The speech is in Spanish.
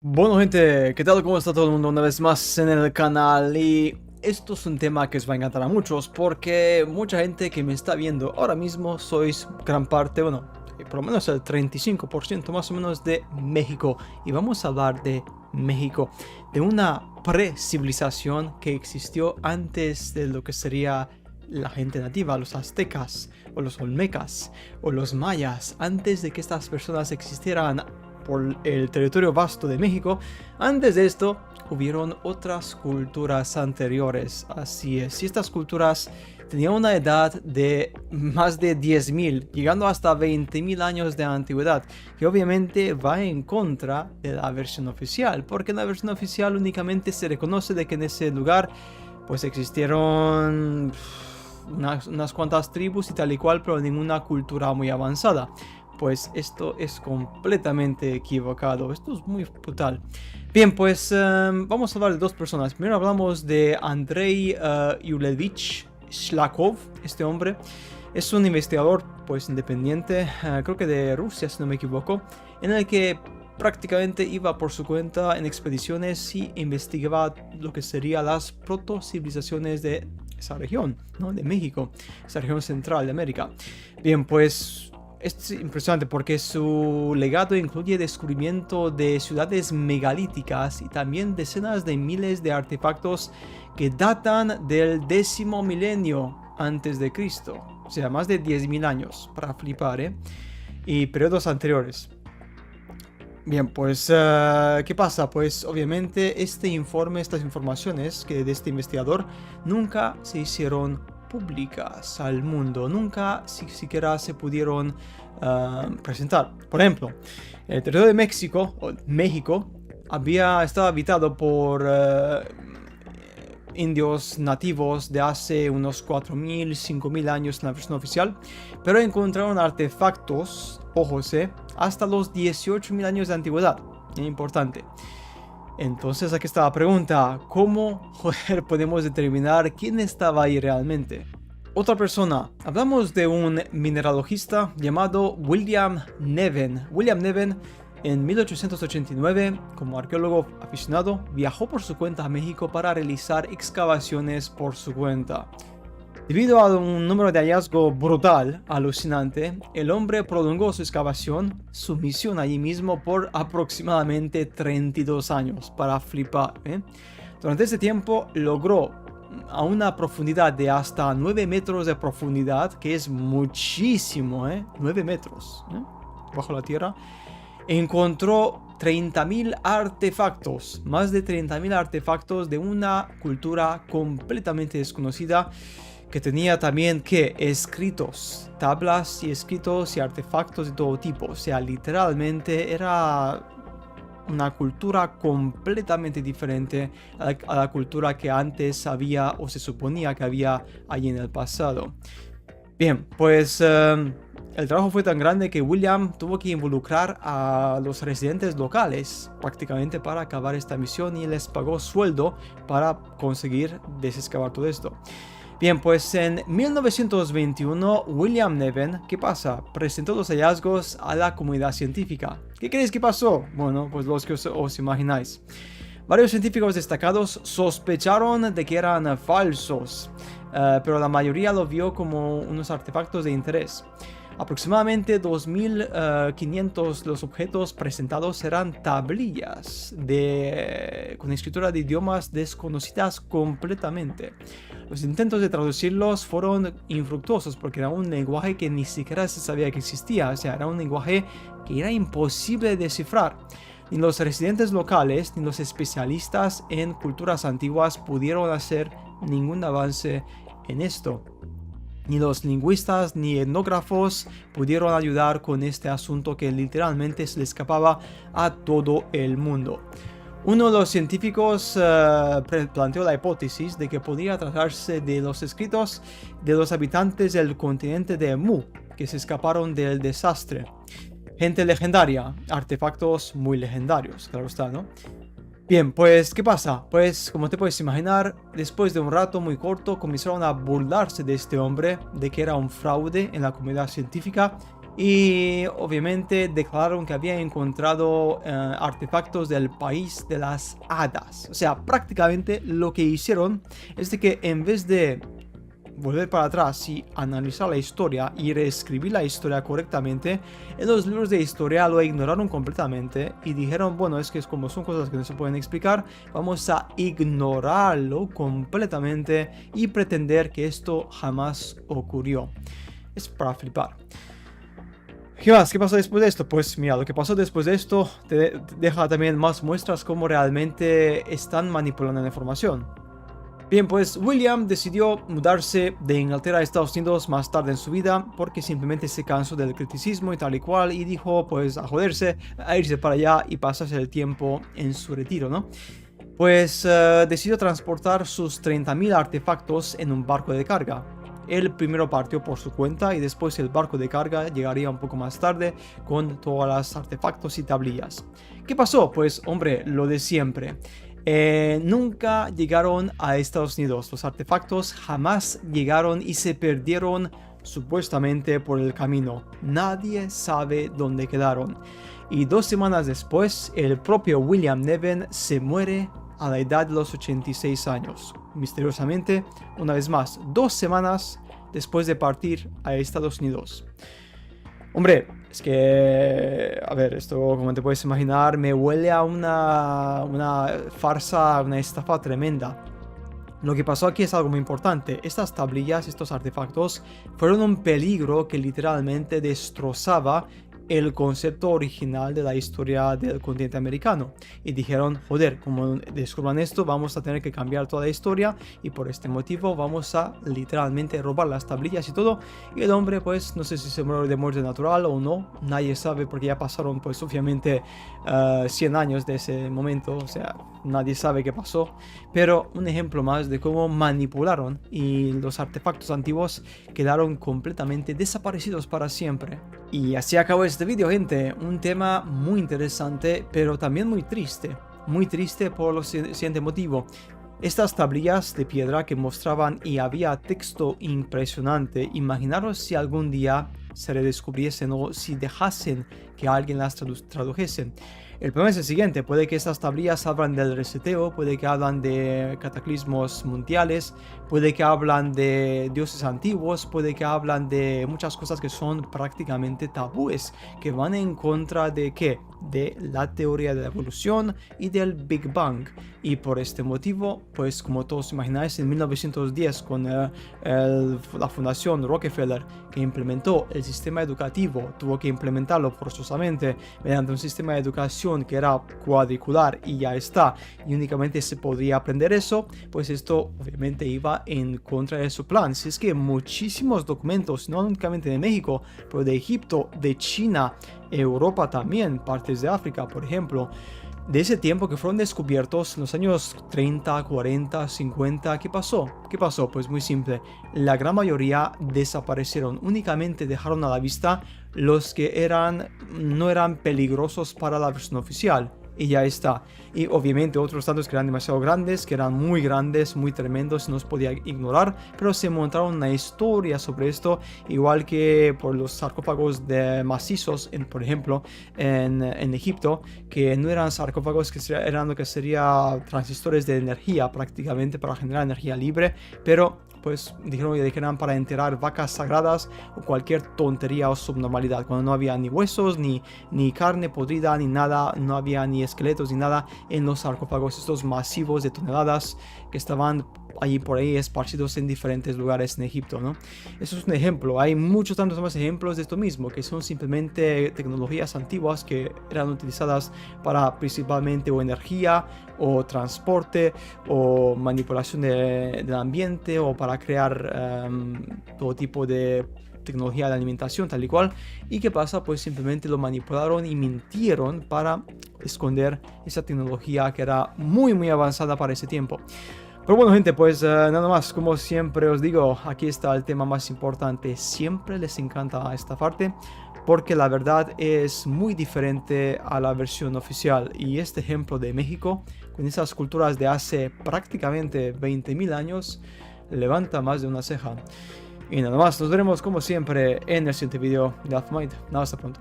Bueno gente, ¿qué tal? ¿Cómo está todo el mundo? Una vez más en el canal y esto es un tema que os va a encantar a muchos porque mucha gente que me está viendo ahora mismo sois gran parte, bueno, por lo menos el 35% más o menos de México y vamos a hablar de México, de una pre-civilización que existió antes de lo que sería la gente nativa, los aztecas o los olmecas o los mayas, antes de que estas personas existieran por el territorio vasto de México. Antes de esto hubieron otras culturas anteriores, así es, y estas culturas tenían una edad de más de 10.000, llegando hasta 20.000 años de antigüedad, que obviamente va en contra de la versión oficial, porque en la versión oficial únicamente se reconoce de que en ese lugar pues existieron unas cuantas tribus y tal y cual, pero ninguna cultura muy avanzada. Pues esto es completamente equivocado, esto es muy brutal. Bien, pues vamos a hablar de dos personas. Primero hablamos de Andrei Yulevich Shlakov. Este hombre es un investigador pues independiente, creo que de Rusia si no me equivoco, en el que prácticamente iba por su cuenta en expediciones y investigaba lo que serían las proto-civilizaciones de esa región, ¿no? De México, esa región central de América. Bien, pues es impresionante porque su legado incluye descubrimiento de ciudades megalíticas y también decenas de miles de artefactos que datan del 10º milenio antes de Cristo. O sea, más de 10.000 años, para flipar, ¿eh? Y periodos anteriores. Bien, pues, ¿qué pasa? Pues obviamente este informe, estas informaciones que de este investigador nunca se hicieron públicas al mundo, nunca siquiera se pudieron presentar. Por ejemplo, el territorio de México, o México, estado habitado por indios nativos de hace unos 4.000, 5.000 años en la versión oficial, pero encontraron artefactos, ojos, hasta los 18.000 años de antigüedad. Importante. Entonces aquí está la pregunta, ¿cómo podemos determinar quién estaba ahí realmente? Otra persona, hablamos de un mineralogista llamado William Neven. William Neven en 1889, como arqueólogo aficionado, viajó por su cuenta a México para realizar excavaciones por su cuenta. Debido a un número de hallazgo brutal, alucinante, el hombre prolongó su excavación, su misión allí mismo por aproximadamente 32 años, para flipar, ¿eh? Durante este tiempo logró a una profundidad de hasta 9 metros de profundidad, que es muchísimo, 9 metros, bajo la tierra. Encontró 30.000 artefactos, más de 30.000 artefactos de una cultura completamente desconocida, que tenía también que escritos, tablas y escritos y artefactos de todo tipo. O sea, literalmente era una cultura completamente diferente a la cultura que antes había o se suponía que había allí en el pasado. Bien, pues el trabajo fue tan grande que William tuvo que involucrar a los residentes locales prácticamente para acabar esta misión y les pagó sueldo para conseguir desexcavar todo esto. Bien, pues en 1921 William Neven, ¿qué pasa? Presentó los hallazgos a la comunidad científica. ¿Qué creéis que pasó? Bueno, pues los que os imagináis. Varios científicos destacados sospecharon de que eran falsos, pero la mayoría lo vio como unos artefactos de interés. Aproximadamente 2.500 los objetos presentados eran tablillas con escritura de idiomas desconocidas completamente. Los intentos de traducirlos fueron infructuosos porque era un lenguaje que ni siquiera se sabía que existía, o sea, era un lenguaje que era imposible de descifrar. Ni los residentes locales ni los especialistas en culturas antiguas pudieron hacer ningún avance en esto. Ni los lingüistas ni etnógrafos pudieron ayudar con este asunto que literalmente se le escapaba a todo el mundo. Uno de los científicos planteó la hipótesis de que podría tratarse de los escritos de los habitantes del continente de Mu, que se escaparon del desastre. Gente legendaria, artefactos muy legendarios, claro está, ¿no? Bien, pues, ¿qué pasa? Pues, como te puedes imaginar, después de un rato muy corto comenzaron a burlarse de este hombre, de que era un fraude en la comunidad científica, Y obviamente declararon que habían encontrado artefactos del país de las hadas. O sea, prácticamente lo que hicieron es de que en vez de volver para atrás y analizar la historia y reescribir la historia correctamente, en los libros de historia lo ignoraron completamente y dijeron, bueno, es que como son cosas que no se pueden explicar, vamos a ignorarlo completamente y pretender que esto jamás ocurrió. Es para flipar. ¿Qué más? ¿Qué pasó después de esto? Pues mira, lo que pasó después de esto te deja también más muestras cómo realmente están manipulando la información. Bien, pues William decidió mudarse de Inglaterra a Estados Unidos más tarde en su vida porque simplemente se cansó del criticismo y tal y cual y dijo pues a joderse, a irse para allá y pasarse el tiempo en su retiro, ¿no? Pues decidió transportar sus 30.000 artefactos en un barco de carga. Él primero partió por su cuenta y después el barco de carga llegaría un poco más tarde con todos los artefactos y tablillas. ¿Qué pasó? Pues hombre, lo de siempre. Nunca llegaron a Estados Unidos. Los artefactos jamás llegaron y se perdieron supuestamente por el camino. Nadie sabe dónde quedaron. Y 2 semanas después, el propio William Nevin se muere a la edad de los 86 años. Misteriosamente, una vez más, 2 semanas después de partir a Estados Unidos. Hombre, es que, a ver, esto como te puedes imaginar me huele a una farsa, una estafa tremenda. Lo que pasó aquí es algo muy importante. Estas tablillas, estos artefactos, fueron un peligro que literalmente destrozaba el concepto original de la historia del continente americano. Y dijeron, joder, como descubran esto, vamos a tener que cambiar toda la historia y por este motivo vamos a literalmente robar las tablillas y todo. Y el hombre, pues, no sé si se murió de muerte natural o no, nadie sabe porque ya pasaron, pues, obviamente 100 años de ese momento, o sea, nadie sabe qué pasó. Pero un ejemplo más de cómo manipularon y los artefactos antiguos quedaron completamente desaparecidos para siempre. Y así acabó este vídeo, gente. Un tema muy interesante, pero también muy triste. Muy triste por lo siguiente motivo. Estas tablillas de piedra que mostraban y había texto impresionante. Imaginaros si algún día se redescubriesen o si dejasen que alguien las tradujese. El problema es el siguiente, puede que estas tablillas hablan del reseteo, puede que hablan de cataclismos mundiales, puede que hablan de dioses antiguos, puede que hablan de muchas cosas que son prácticamente tabúes, que van en contra de ¿qué? De la teoría de la evolución y del Big Bang. Y por este motivo, pues como todos imagináis, en 1910 con la fundación Rockefeller, que implementó el sistema educativo, tuvo que implementarlo forzosamente mediante un sistema de educación que era cuadricular y ya está, y únicamente se podría aprender eso, pues esto obviamente iba en contra de su plan. Si es que muchísimos documentos, no únicamente de México, pero de Egipto, de China, Europa también, partes de África, por ejemplo, de ese tiempo que fueron descubiertos en los años 30, 40, 50, ¿qué pasó? ¿Qué pasó? Pues muy simple, la gran mayoría desaparecieron, únicamente dejaron a la vista los que no eran peligrosos para la versión oficial. Y ya está. Y obviamente otros tantos que eran demasiado grandes, que eran muy grandes, muy tremendos, no se podía ignorar, pero se montaron una historia sobre esto, igual que por los sarcófagos de macizos, por ejemplo, en Egipto, que no eran sarcófagos, que eran lo que sería transistores de energía prácticamente para generar energía libre, pero pues dijeron que eran para enterrar vacas sagradas o cualquier tontería o subnormalidad, cuando no había ni huesos, ni carne podrida, ni nada, no había ni esqueletos ni nada en los sarcófagos estos masivos de toneladas que estaban allí por ahí esparcidos en diferentes lugares en Egipto, ¿no? Eso es un ejemplo. Hay muchos tantos más ejemplos de esto mismo, que son simplemente tecnologías antiguas que eran utilizadas para principalmente o energía o transporte o manipulación del ambiente o para crear todo tipo de tecnología de alimentación tal y cual. ¿Y qué pasa? Pues simplemente lo manipularon y mintieron para esconder esa tecnología que era muy muy avanzada para ese tiempo. Pero bueno, gente, pues nada más, como siempre os digo, aquí está el tema más importante. Siempre les encanta esta parte porque la verdad es muy diferente a la versión oficial. Y este ejemplo de México, con esas culturas de hace prácticamente 20.000 años, levanta más de una ceja. Y nada más, nos veremos como siempre en el siguiente video de Alpha Mind. Nada, hasta pronto.